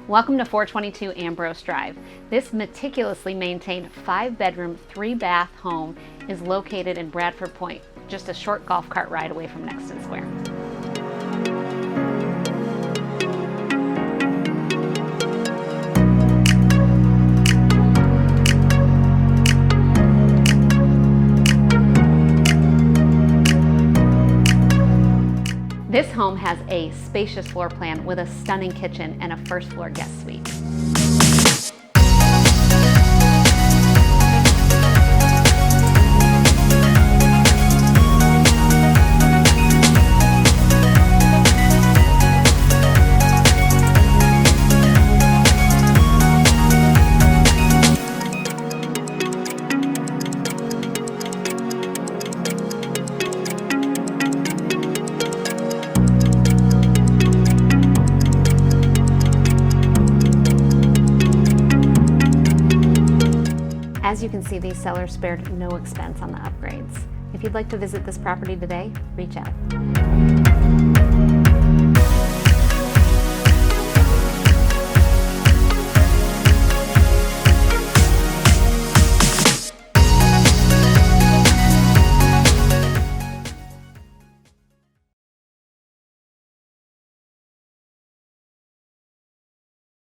Welcome to 422 Ambrose Drive. This meticulously maintained 5-bedroom, 3-bath home is located in Bradford Pointe, just a short golf cart ride away from Nexton Square. This home has a spacious floor plan with a stunning kitchen and a first floor guest suite. As you can see, these sellers spared no expense on the upgrades. If you'd like to visit this property today, reach out.